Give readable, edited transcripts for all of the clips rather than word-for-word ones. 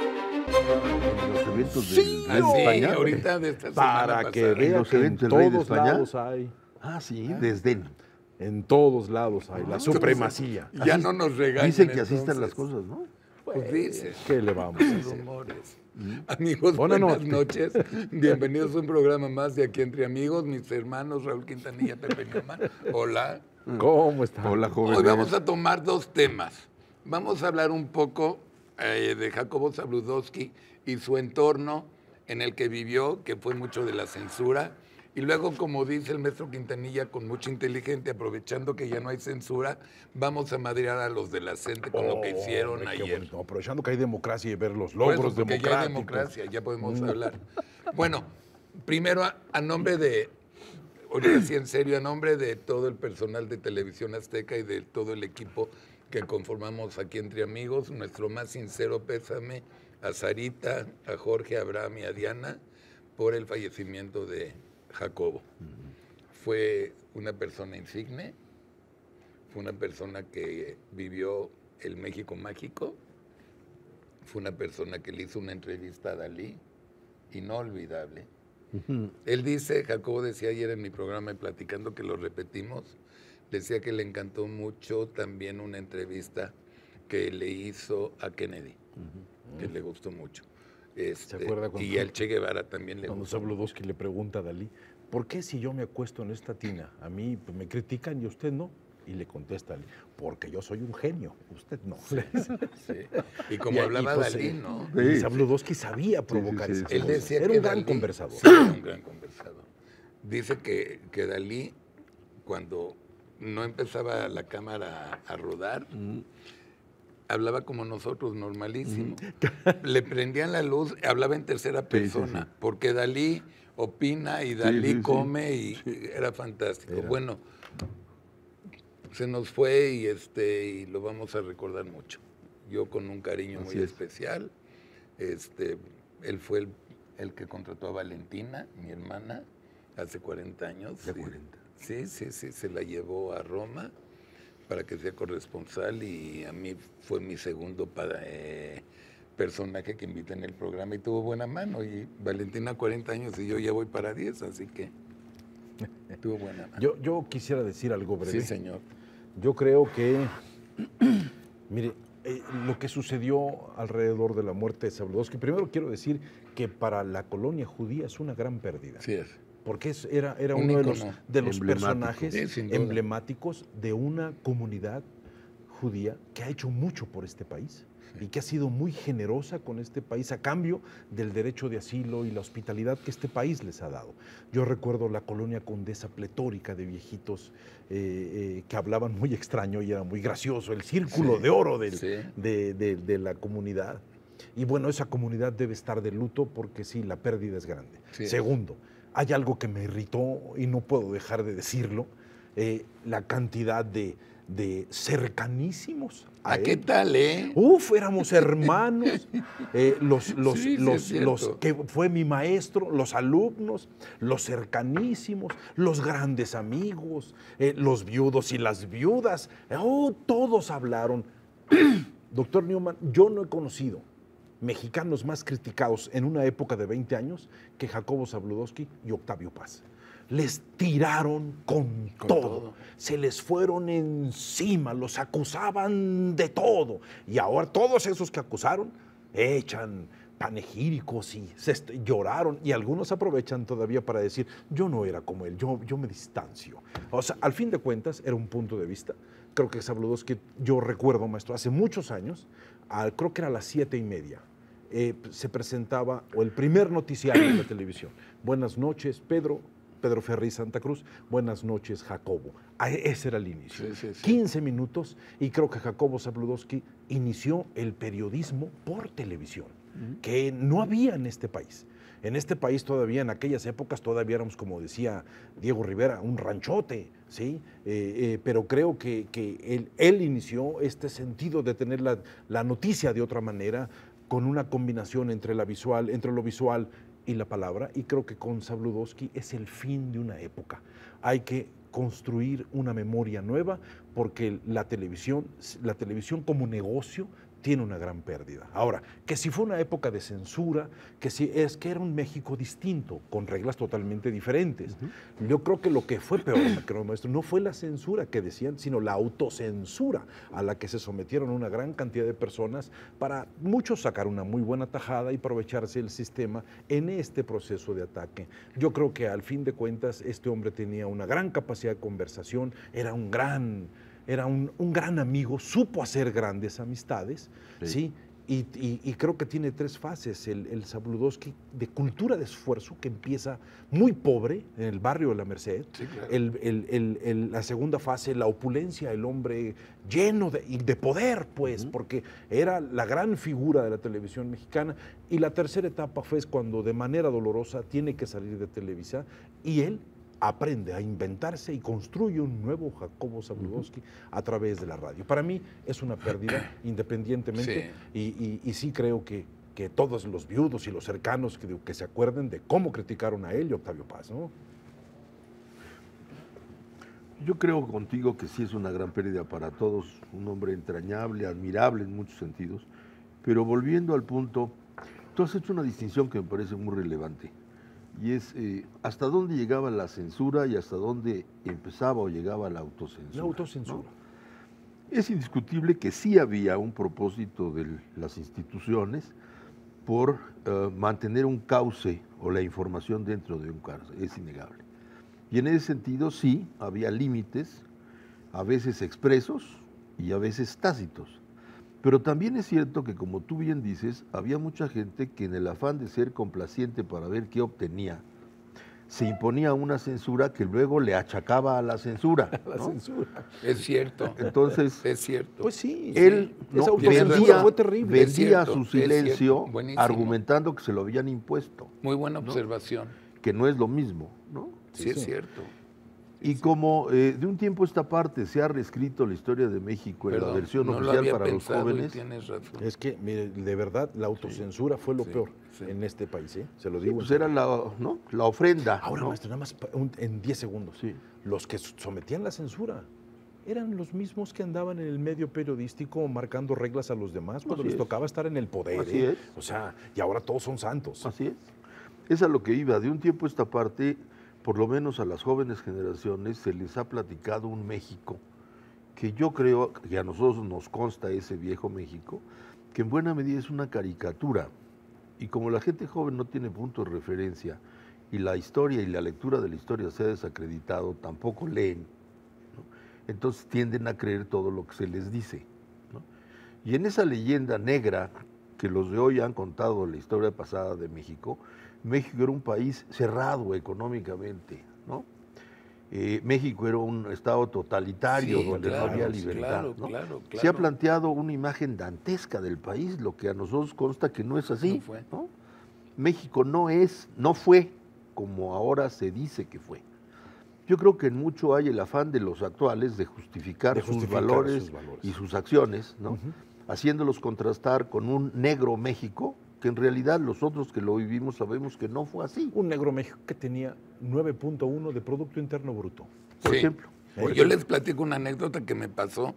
En los eventos Sí, de España. ahorita de esta semana Para que pasada. vea los que en eventos del Rey de todos España. lados hay. Ah, sí, desdén. En todos lados hay la supremacía. Ya no nos regañan. Dicen que así están las entonces. cosas, ¿no? Pues dice. ¿Qué le vamos a hacer? Rumores. Amigos, Buenas buenas noches. Bienvenidos a un programa más de Aquí Entre Amigos. Mis hermanos Raúl Quintanilla, Pepe Neumann. Hola. ¿Cómo está? Hola, joven. Hoy vamos a tomar dos temas. Vamos a hablar un poco de Jacobo Zabludovsky y su entorno en el que vivió, que fue mucho de la censura. Y luego, como dice el maestro Quintanilla, con mucha inteligencia, aprovechando que ya no hay censura, vamos a madrear a los de la CENTE con lo que hicieron Hombre, qué ayer. bonito. Aprovechando que hay democracia y ver los Por eso, logros porque ya hay democráticos. democracia, ya podemos hablar. Bueno, primero a nombre de, ahorita sí en serio, a nombre de todo el personal de Televisión Azteca y de todo el equipo que conformamos Aquí Entre Amigos, nuestro más sincero pésame a Sarita, a Jorge, a Abraham y a Diana por el fallecimiento de Jacobo. Fue una persona insigne, fue una persona que vivió el México mágico, fue una persona que le hizo una entrevista a Dalí, inolvidable. Él dice, Jacobo decía ayer en mi programa y platicando que lo repetimos, decía que le encantó mucho también una entrevista que le hizo a Kennedy, que le gustó mucho. ¿Se acuerda cuando, y al Che Guevara también le cuando gustó. Zabludovsky le pregunta a Dalí, ¿por qué si yo me acuesto en esta tina, a mí pues, me critican y usted no? Y le contesta Dalí, porque yo soy un genio, usted no. Sí. Y como hablaba pues, Dalí, ¿no? Y Zabludovsky sabía provocar sí, esas Él cosas. decía Era que un gran Dalí- conversador. Sí, era un gran conversador. Dice que Dalí, cuando no empezaba la cámara a rodar, hablaba como nosotros, normalísimo. Le prendían la luz, hablaba en tercera persona, porque Dalí opina y Dalí come y era fantástico. Bueno, se nos fue y lo vamos a recordar mucho. Yo con un cariño muy especial. Él fue el que contrató a Valentina, mi hermana, hace 40 años. ¿De 40? Sí, se la llevó a Roma para que sea corresponsal y a mí fue mi segundo personaje que invité en el programa y tuvo buena mano. Y Valentina 40 años y yo ya voy para 10, así que tuvo buena mano. Yo quisiera decir algo breve. Sí, señor. Yo creo que, mire, lo que sucedió alrededor de la muerte de Zabludovsky, primero quiero decir que para la colonia judía es una gran pérdida. Sí es. Porque era Un uno ícono de los emblemático. personajes Sí, sin duda. emblemáticos de una comunidad judía que ha hecho mucho por este país y que ha sido muy generosa con este país a cambio del derecho de asilo y la hospitalidad que este país les ha dado. Yo recuerdo la colonia Condesa pletórica de viejitos que hablaban muy extraño y era muy gracioso, el círculo de oro de la comunidad. Y bueno, esa comunidad debe estar de luto porque sí, la pérdida es grande. Sí. Segundo, hay algo que me irritó y no puedo dejar de decirlo, la cantidad de cercanísimos a él. ¿Qué tal, Uf, éramos hermanos, Sí, es cierto. los que fue mi maestro, los alumnos, los cercanísimos, los grandes amigos, los viudos y las viudas, todos hablaron. Doctor Neumann, yo no he conocido mexicanos más criticados en una época de 20 años que Jacobo Zabludovsky y Octavio Paz. Les tiraron con todo, se les fueron encima, los acusaban de todo. Y ahora todos esos que acusaron echan panegíricos y lloraron. Y algunos aprovechan todavía para decir, yo no era como él, yo me distancio. O sea, al fin de cuentas, era un punto de vista. Creo que Zabludovsky, yo recuerdo, maestro, hace muchos años, creo que era a las 7:30, se presentaba, o el primer noticiario en la televisión. Buenas noches, Pedro Ferri Santa Cruz, buenas noches, Jacobo. Ese era el inicio. 15 minutos y creo que Jacobo Zabludovsky inició el periodismo por televisión, que no había en este país. En este país todavía, en aquellas épocas, todavía éramos, como decía Diego Rivera, un ranchote, ¿sí? Pero creo que él inició este sentido de tener la noticia de otra manera, con una combinación entre lo visual y la palabra, y creo que con Zabludovsky es el fin de una época. Hay que construir una memoria nueva, porque la televisión como negocio tiene una gran pérdida. Ahora, que si fue una época de censura, que era un México distinto, con reglas totalmente diferentes. Yo creo que lo que fue peor, querido maestro, no fue la censura que decían, sino la autocensura a la que se sometieron una gran cantidad de personas para muchos sacar una muy buena tajada y aprovecharse del sistema en este proceso de ataque. Yo creo que al fin de cuentas este hombre tenía una gran capacidad de conversación, era un gran amigo, supo hacer grandes amistades, ¿sí? Y creo que tiene 3 fases, el Zabludovsky de cultura de esfuerzo, que empieza muy pobre en el barrio de la Merced, sí, claro. la segunda fase, la opulencia, el hombre lleno de poder, pues, porque era la gran figura de la televisión mexicana, y la tercera etapa fue cuando de manera dolorosa tiene que salir de Televisa, y él aprende a inventarse y construye un nuevo Jacobo Zabludovsky a través de la radio. Para mí es una pérdida, independientemente, y sí creo que todos los viudos y los cercanos que se acuerden de cómo criticaron a él y a Octavio Paz, ¿no? Yo creo contigo que sí es una gran pérdida para todos, un hombre entrañable, admirable en muchos sentidos, pero volviendo al punto, tú has hecho una distinción que me parece muy relevante. Y es hasta dónde llegaba la censura y hasta dónde empezaba o llegaba la autocensura. La autocensura. ¿No? Es indiscutible que sí había un propósito de las instituciones por mantener un cauce o la información dentro de un cauce, es innegable. Y en ese sentido sí había límites, a veces expresos y a veces tácitos. Pero también es cierto que, como tú bien dices, había mucha gente que en el afán de ser complaciente para ver qué obtenía, se imponía una censura que luego le achacaba a la censura. ¿No? La censura. Es cierto. Entonces, es cierto. Pues sí. él Esa no, autocensura fue terrible. Es vendía cierto, su es cierto. silencio Buenísimo. argumentando que se lo habían impuesto, Muy buena observación. que no es lo mismo, ¿no? Sí, es cierto. Y como de un tiempo a esta parte se ha reescrito la historia de México en la versión no lo oficial había para los pensado y jóvenes, tienes razón. Es que, mire, de verdad, la autocensura fue lo peor en este país, ¿eh? Se lo digo. pues era la ofrenda. Ahora, ¿no? maestro, nada más en 10 segundos. Sí. Los que sometían la censura eran los mismos que andaban en el medio periodístico marcando reglas a los demás cuando Así les es. tocaba estar en el poder. Así es. O sea, y ahora todos son santos. Así es. Es a lo que iba. De un tiempo a esta parte, por lo menos a las jóvenes generaciones, se les ha platicado un México que yo creo que a nosotros nos consta ese viejo México, que en buena medida es una caricatura. Y como la gente joven no tiene punto de referencia y la historia y la lectura de la historia se ha desacreditado, tampoco leen, ¿no? Entonces tienden a creer todo lo que se les dice, ¿no? Y en esa leyenda negra que los de hoy han contado la historia pasada de México, México era un país cerrado económicamente, ¿no? México era un estado totalitario donde no había libertad, ¿no? Claro. Se ha planteado una imagen dantesca del país, lo que a nosotros consta que no es así. No fue. ¿No? México no fue como ahora se dice que fue. Yo creo que en mucho hay el afán de los actuales de justificar sus valores y sus acciones, ¿no? Haciéndolos contrastar con un negro México, que en realidad los otros que lo vivimos sabemos que no fue así. Un negro México que tenía 9.1 de Producto Interno Bruto. Por ejemplo. Yo les platico una anécdota que me pasó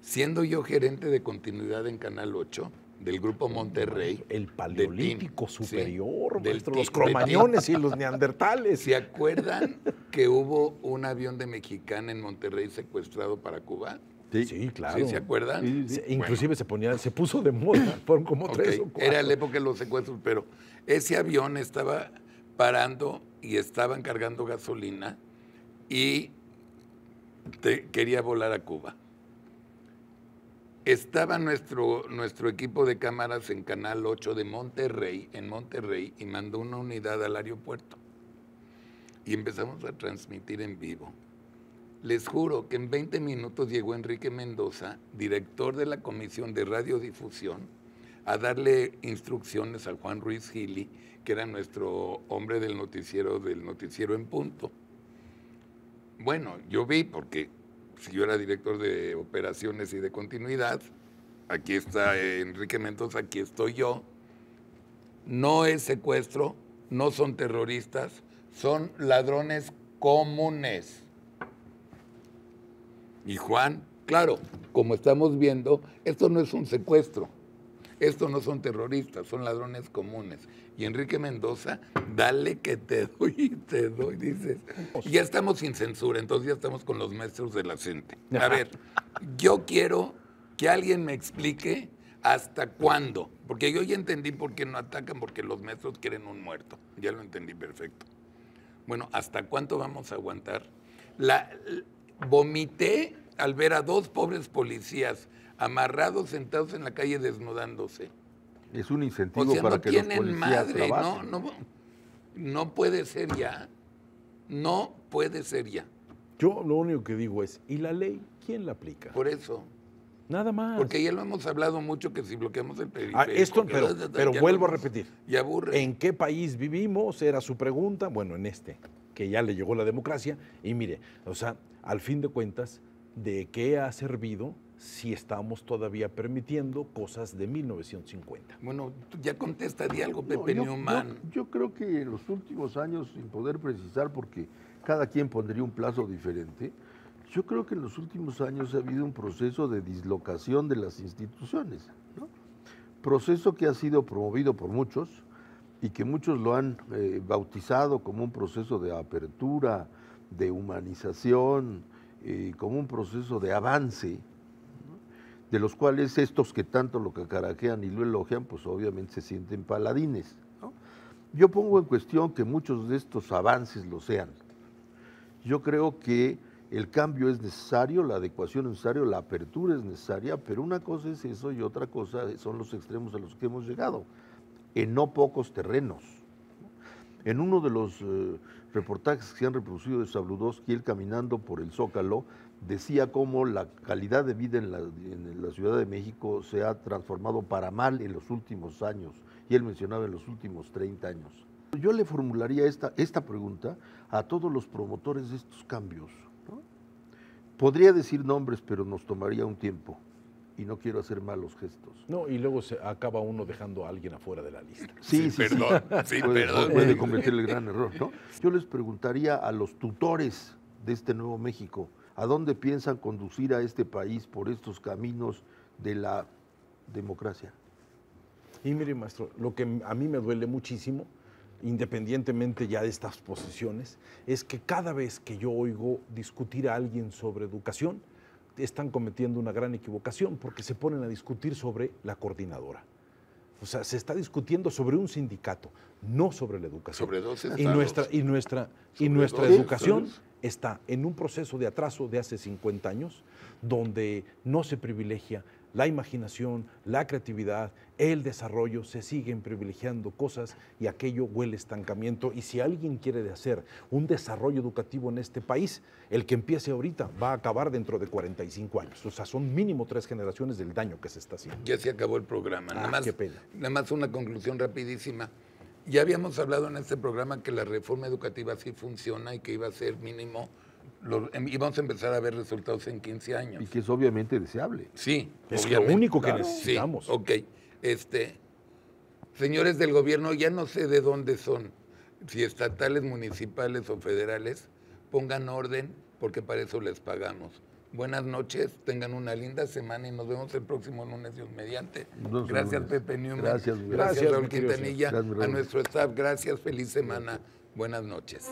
siendo yo gerente de continuidad en Canal 8 del Grupo Monterrey. El Paleolítico TIN, superior, del maestro, TIN, los cromañones y los neandertales. ¿Se acuerdan que hubo un avión de Mexicana en Monterrey secuestrado para Cuba? Sí, claro. ¿Sí se acuerdan? Sí. Inclusive se puso de moda, fueron como Ok, 3 o 4. era la época de los secuestros, pero ese avión estaba parando y estaban cargando gasolina y quería volar a Cuba. Estaba nuestro equipo de cámaras en Canal 8 de Monterrey, en Monterrey, y mandó una unidad al aeropuerto. Y empezamos a transmitir en vivo. Les juro que en 20 minutos llegó Enrique Mendoza, director de la Comisión de Radiodifusión, a darle instrucciones a Juan Ruiz Gili, que era nuestro hombre del noticiero en punto. Bueno, yo vi, porque si yo era director de operaciones y de continuidad, aquí está Enrique Mendoza, aquí estoy yo. No es secuestro, no son terroristas, son ladrones comunes. Y Juan, claro, como estamos viendo, esto no es un secuestro, esto no son terroristas, son ladrones comunes. Y Enrique Mendoza, dale que te doy, dices. Y ya estamos sin censura, entonces ya estamos con los maestros de la gente. A ver, yo quiero que alguien me explique hasta cuándo, porque yo ya entendí por qué no atacan, porque los maestros quieren un muerto, ya lo entendí perfecto. Bueno, ¿hasta cuánto vamos a aguantar? Vomité al ver a 2 pobres policías amarrados, sentados en la calle desnudándose. Es un incentivo O sea, para no que los tienen policías madre, trabajen. no puede ser ya. No puede ser ya. Yo lo único que digo es, ¿y la ley quién la aplica? Por eso. Nada más. Porque ya lo hemos hablado mucho, que si bloqueamos el periférico... Esto, pero vuelvo a repetir. Y aburre. ¿En qué país vivimos? Era su pregunta. Bueno, en este, que ya le llegó la democracia. Y mire, o sea, al fin de cuentas, ¿de qué ha servido si estamos todavía permitiendo cosas de 1950? Bueno, tú ya contesta, di algo, No, Pepe Newman. yo creo que en los últimos años, sin poder precisar, porque cada quien pondría un plazo diferente, yo creo que en los últimos años ha habido un proceso de dislocación de las instituciones, ¿no? Proceso que ha sido promovido por muchos y que muchos lo han bautizado como un proceso de apertura, de humanización, como un proceso de avance, ¿no? De los cuales estos que tanto lo cacaraquean y lo elogian, pues obviamente se sienten paladines, ¿no? Yo pongo en cuestión que muchos de estos avances lo sean. Yo creo que el cambio es necesario, la adecuación es necesaria, la apertura es necesaria, pero una cosa es eso y otra cosa son los extremos a los que hemos llegado, en no pocos terrenos. En uno de los reportajes que se han reproducido de Sabludowski, él caminando por el Zócalo, decía cómo la calidad de vida en la Ciudad de México se ha transformado para mal en los últimos años, y él mencionaba en los últimos 30 años. Yo le formularía esta pregunta a todos los promotores de estos cambios, ¿no? Podría decir nombres, pero nos tomaría un tiempo, y no quiero hacer malos gestos. No, y luego se acaba uno dejando a alguien afuera de la lista. Sí, Perdón, sí, perdón. Puede cometer el gran error, ¿no? Yo les preguntaría a los tutores de este nuevo México, ¿a dónde piensan conducir a este país por estos caminos de la democracia? Y mire, maestro, lo que a mí me duele muchísimo, independientemente ya de estas posiciones, es que cada vez que yo oigo discutir a alguien sobre educación, están cometiendo una gran equivocación porque se ponen a discutir sobre la coordinadora. O sea, se está discutiendo sobre un sindicato, no sobre la educación. Sobre 12 Y nuestra Sobre educación estados. está en un proceso de atraso de hace 50 años, donde no se privilegia la imaginación, la creatividad, el desarrollo, se siguen privilegiando cosas y aquello huele a estancamiento. Y si alguien quiere hacer un desarrollo educativo en este país, el que empiece ahorita va a acabar dentro de 45 años. O sea, son mínimo 3 generaciones del daño que se está haciendo. Ya se acabó el programa. Qué pena. Nada más una conclusión rapidísima. Ya habíamos hablado en este programa que la reforma educativa sí funciona y que iba a ser mínimo, íbamos a empezar a ver resultados en 15 años. Y que es obviamente deseable. Sí, Es obviamente. lo único que Claro. necesitamos. Sí, ok. Señores del gobierno, ya no sé de dónde son, si estatales, municipales o federales, pongan orden porque para eso les pagamos. Buenas noches, tengan una linda semana y nos vemos el próximo lunes, Dios mediante. Nos vemos el Gracias, lunes. Pepe Newman. Gracias, Gracias, Raúl mi querido Quintanilla. señor. Gracias, A Raúl. nuestro staff, gracias, feliz semana. Buenas noches.